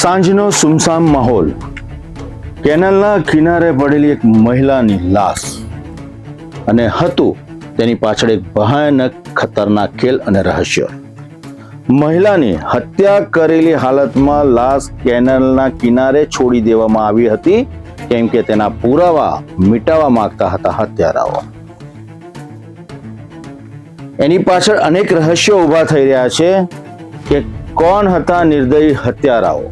સાંજનો સુમસામ માહોલ, કેનાલના કિનારે પડેલી એક મહિલાની લાશ અને હતું તેની પાછળ એક ભયાનક ખતરનાક ખેલ અને રહસ્ય. મહિલાની હત્યા કરેલી હાલતમાં લાશ કેનાલના કિનારે છોડી દેવામાં આવી હતી કેમ કે તેના પુરાવા મિટાવવા માંગતા હતા હત્યારાઓ. એની પાછળ અનેક રહસ્યો ઊભા થઈ રહ્યા છે કે કોણ હતા નિર્દયી હત્યારાઓ.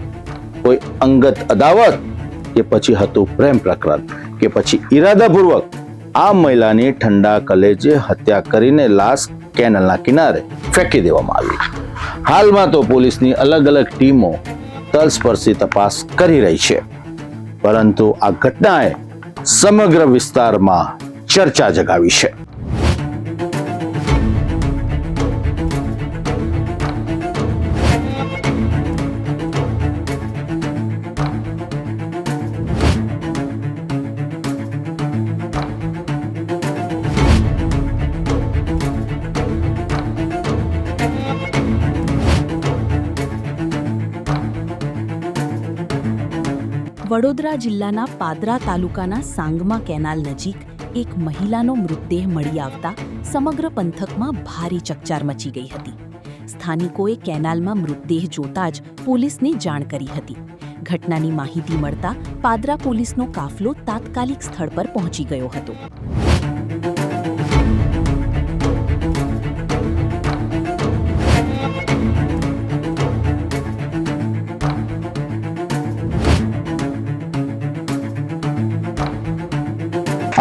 કોઈ અંગત અદાવત કે પછી હતું પ્રેમ પ્રકરણ કે પછી ઈરાદાપૂર્વક આ મહિલાની ઠંડા કલેજે હત્યા કરીને લાશ કેનાલના કિનારે ફેંકી દેવામાં આવી. હાલમાં તો પોલીસની અલગ અલગ ટીમો તલસ્પર્શી તપાસ કરી રહી છે, પરંતુ આ ઘટનાએ સમગ્ર વિસ્તારમાં ચર્ચા જગાવી છે. વડોદરા જિલ્લાના પાદરા તાલુકાના સાંગમા કેનાલ નજીક એક મહિલાનો મૃતદેહ મળી આવતા સમગ્ર પંથકમાં ભારે ચકચાર મચી ગઈ હતી. સ્થાનિકોએ કેનાલમાં મૃતદેહ જોતા જ પોલીસને જાણ કરી હતી. ઘટનાની માહિતી મળતા પાદરા પોલીસનો કાફલો તાત્કાલિક સ્થળ પર પહોંચી ગયો હતો.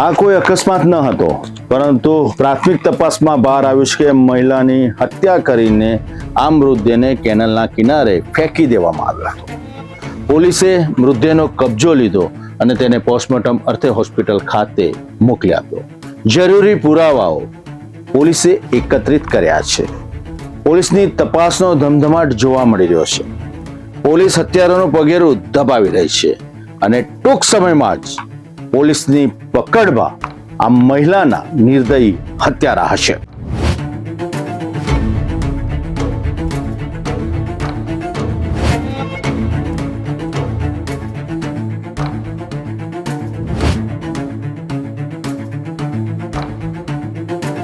આ કોઈ અકસ્માત ન હતો, પરંતુ પ્રાથમિક તપાસમાં બહાર આવ્યું છે કે મહિલાની હત્યા કરીને આ મૃતદેહને કેનાલના કિનારે ફેંકી દેવામાં આવ્યો હતો. પોલીસે મૃતદેહનો કબજો લીધો અને તેને પોસ્ટમોર્ટમ અર્થે હોસ્પિટલ ખાતે મોકલી આપ્યો. જરૂરી પુરાવાઓ પોલીસે એકત્રિત કર્યા છે. પોલીસની તપાસનો ધમધમાટ જોવા મળી રહ્યો છે. પોલીસ હત્યારાનું પગેરું દબાવી રહી છે અને ટૂંક સમયમાં જ પોલીસની પકડમાં આ મહિલાના નિર્દયી હત્યારા હશે.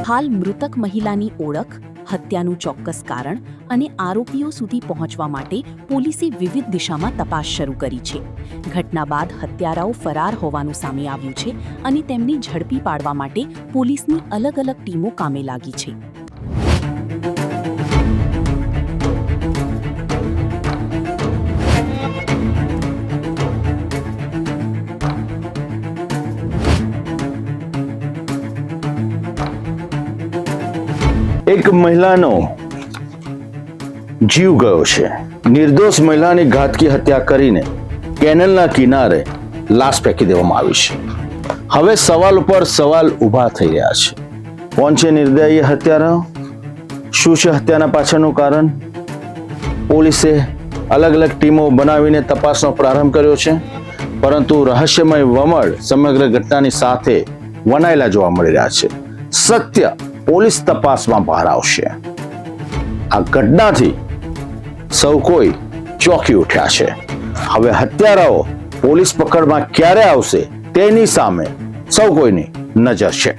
હાલ મૃતક મહિલાની ઓળખ, હત્યાનું ચોક્કસ કારણ અને આરોપીઓ સુધી પહોંચવા માટે પોલીસે વિવિધ દિશામાં તપાસ શરૂ કરી છે. ઘટના બાદ હત્યારાઓ ફરાર હોવાનું સામે આવ્યું છે અને તેમને ઝડપી પાડવા માટે પોલીસની અલગ અલગ ટીમો કામે લાગી છે. એક મહિલાનો જીવ ગયો છે. નિર્દોષ મહિલાની ઘાતકી હત્યા કરીને કેનાલના કિનારે લાશ ફેંકી દેવામાં આવી છે. હવે સવાલ ઉપર સવાલ ઊભા થઈ રહ્યા છે. કોણ છે નિર્દયી હત્યારા? શું છે હત્યાના પાછળનું કારણ? પોલીસે અલગ અલગ ટીમો બનાવીને તપાસનો પ્રારંભ કર્યો છે, પરંતુ રહસ્યમય વમળ સમગ્ર ઘટનાની સાથે વણાયેલા જોવા મળી રહ્યા છે. સત્ય પોલીસ તપાસમાં બહાર આવશે. આ ઘટનાથી સૌ કોઈ ચોંકી ઉઠ્યા છે. હવે હત્યારાઓ પોલીસ પકડમાં ક્યારે આવશે તેની સામે સૌ કોઈની નજર છે.